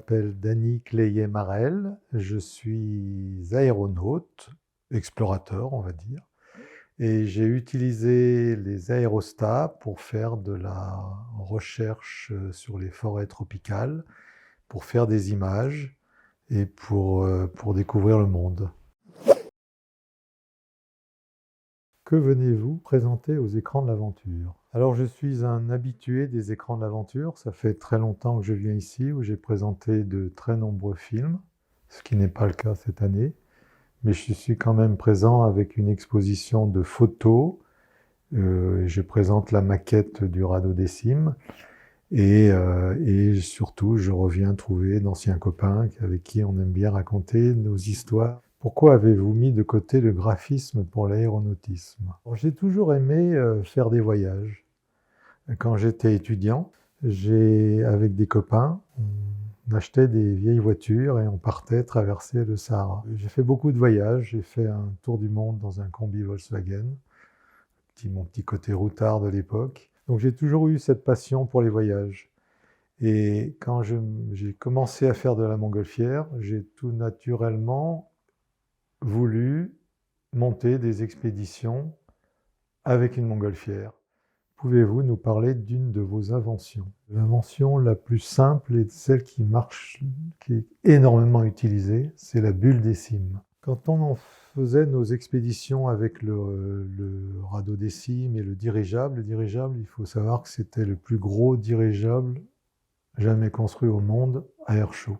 m'appelle Dany Cléiet-Marel, je suis aéronaute, explorateur on va dire, et j'ai utilisé les aérostats pour faire de la recherche sur les forêts tropicales, pour faire des images et pour découvrir le monde. Que venez-vous présenter aux écrans de l'aventure? Alors je suis un habitué des écrans de l'aventure, ça fait très longtemps que je viens ici où j'ai présenté de très nombreux films, ce qui n'est pas le cas cette année, mais je suis quand même présent avec une exposition de photos, je présente la maquette du radeau des Cimes et surtout je reviens trouver d'anciens copains avec qui on aime bien raconter nos histoires. Pourquoi avez-vous mis de côté le graphisme pour l'aéronautisme? J'ai toujours aimé faire des voyages. Quand j'étais étudiant, avec des copains, on achetait des vieilles voitures et on partait traverser le Sahara. J'ai fait beaucoup de voyages, j'ai fait un tour du monde dans un combi Volkswagen, mon petit côté routard de l'époque. Donc j'ai toujours eu cette passion pour les voyages. Et quand j'ai commencé à faire de la montgolfière, j'ai tout naturellement voulu monter des expéditions avec une montgolfière. Pouvez-vous nous parler d'une de vos inventions? L'invention la plus simple et celle qui marche, qui est énormément utilisée, c'est la bulle des cimes. Quand on faisait nos expéditions avec le radeau des cimes et le dirigeable, il faut savoir que c'était le plus gros dirigeable jamais construit au monde à air chaud.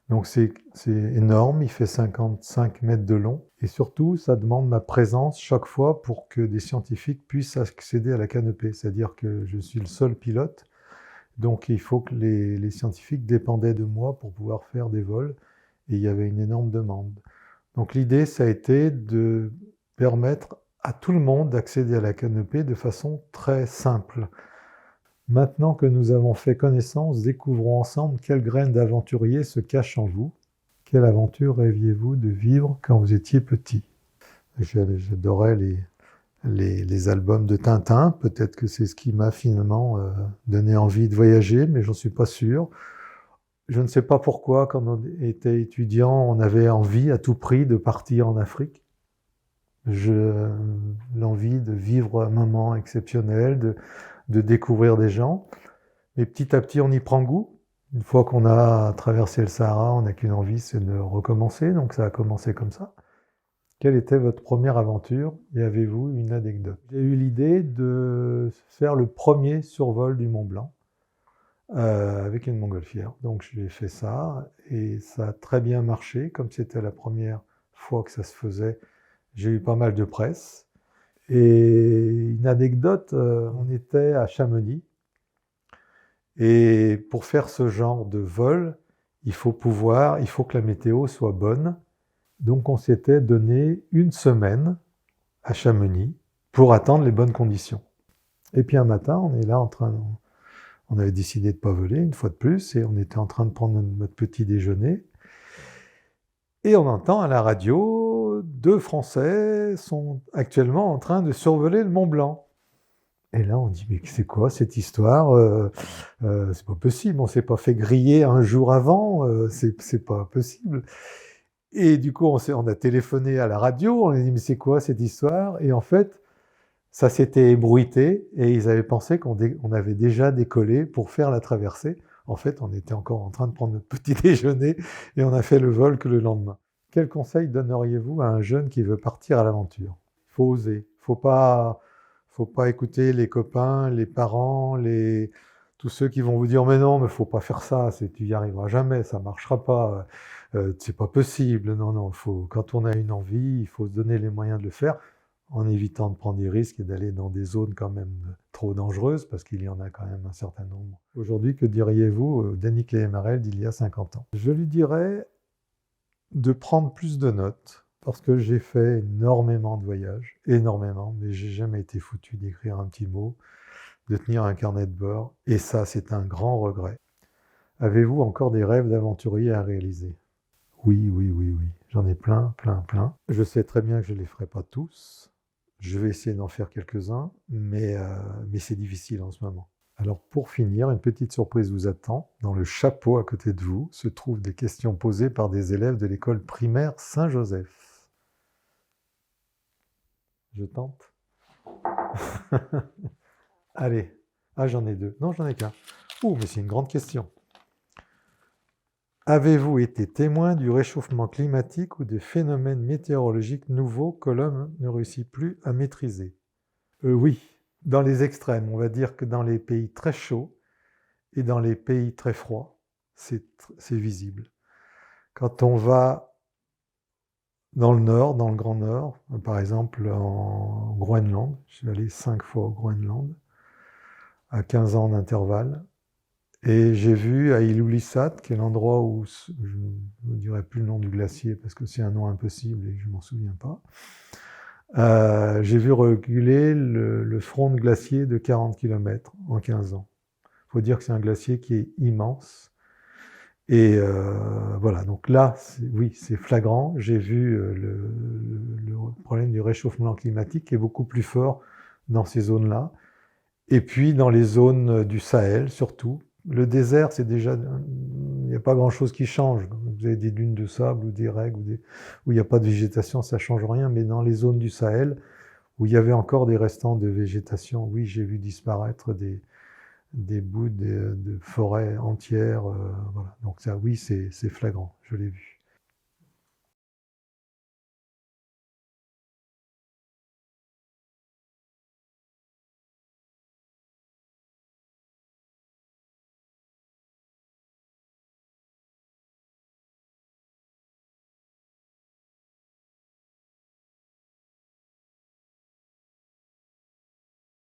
Donc c'est énorme, il fait 55 mètres de long. Et surtout, ça demande ma présence chaque fois pour que des scientifiques puissent accéder à la canopée. C'est-à-dire que je suis le seul pilote. Donc il faut que les scientifiques dépendaient de moi pour pouvoir faire des vols. Et il y avait une énorme demande. Donc l'idée, ça a été de permettre à tout le monde d'accéder à la canopée de façon très simple. Maintenant que nous avons fait connaissance, découvrons ensemble quelle graine d'aventurier se cache en vous. Quelle aventure rêviez-vous de vivre quand vous étiez petit? J'adorais les albums de Tintin. Peut-être que c'est ce qui m'a finalement donné envie de voyager, mais j'en suis pas sûr. Je ne sais pas pourquoi, quand on était étudiant, on avait envie à tout prix de partir en Afrique. L'envie de vivre un moment exceptionnel, de découvrir des gens. Mais petit à petit, on y prend goût. Une fois qu'on a traversé le Sahara, on n'a qu'une envie, c'est de recommencer. Donc ça a commencé comme ça. Quelle était votre première aventure et avez-vous une anecdote? J'ai eu l'idée de faire le premier survol du Mont Blanc avec une montgolfière. Donc j'ai fait ça et ça a très bien marché. Comme c'était la première fois que ça se faisait, j'ai eu pas mal de presse. Et une anecdote, on était à Chamonix. Et pour faire ce genre de vol, il faut que la météo soit bonne. Donc on s'était donné une semaine à Chamonix pour attendre les bonnes conditions. Et puis un matin, on est là on avait décidé de ne pas voler une fois de plus, et on était en train de prendre notre petit déjeuner. Et on entend à la radio, 2 Français sont actuellement en train de survoler le Mont Blanc. Et là, on dit, mais c'est quoi cette histoire? C'est pas possible, on s'est pas fait griller un jour avant, c'est pas possible. Et du coup, on a téléphoné à la radio, on a dit, mais c'est quoi cette histoire? Et en fait, ça s'était ébruité et ils avaient pensé qu'on avait déjà décollé pour faire la traversée. En fait, on était encore en train de prendre notre petit déjeuner et on a fait le vol que le lendemain. Quel conseil donneriez-vous à un jeune qui veut partir à l'aventure? Il faut oser, faut pas écouter les copains, les parents, tous ceux qui vont vous dire mais non, mais faut pas faire ça, tu y arriveras jamais, ça marchera pas, c'est pas possible. Non, quand on a une envie, il faut se donner les moyens de le faire, en évitant de prendre des risques et d'aller dans des zones quand même trop dangereuses, parce qu'il y en a quand même un certain nombre. Aujourd'hui, que diriez-vous Dany Cléiet-Marel d'il y a 50 ans? Je lui dirais de prendre plus de notes, parce que j'ai fait énormément de voyages, énormément, mais j'ai jamais été foutu d'écrire un petit mot, de tenir un carnet de bord, et ça, c'est un grand regret. Avez-vous encore des rêves d'aventurier à réaliser? Oui. J'en ai plein. Je sais très bien que je ne les ferai pas tous. Je vais essayer d'en faire quelques-uns, mais c'est difficile en ce moment. Alors pour finir, une petite surprise vous attend. Dans le chapeau à côté de vous se trouvent des questions posées par des élèves de l'école primaire Saint-Joseph. Je tente. Allez. Ah, j'en ai deux. Non, j'en ai qu'un. Ouh, mais c'est une grande question. Avez-vous été témoin du réchauffement climatique ou des phénomènes météorologiques nouveaux que l'homme ne réussit plus à maîtriser? Oui, dans les extrêmes. On va dire que dans les pays très chauds et dans les pays très froids, c'est visible. Quand on va dans le nord, dans le Grand Nord, par exemple en Groenland, je suis allé 5 fois au Groenland, à 15 ans d'intervalle, et j'ai vu à Ilulissat, qui est l'endroit où, je ne dirai plus le nom du glacier parce que c'est un nom impossible et je ne m'en souviens pas, j'ai vu reculer le front de glacier de 40 km en 15 ans. Il faut dire que c'est un glacier qui est immense. Et voilà, donc là, oui, c'est flagrant. J'ai vu le problème du réchauffement climatique qui est beaucoup plus fort dans ces zones-là. Et puis dans les zones du Sahel, surtout. Le désert, c'est déjà... Il n'y a pas grand-chose qui change. Vous avez des dunes de sable ou des règles où il n'y a pas de végétation, ça ne change rien. Mais dans les zones du Sahel, où il y avait encore des restants de végétation, oui, j'ai vu disparaître des bouts de forêts entières. Voilà. Donc ça, oui, c'est flagrant, je l'ai vu.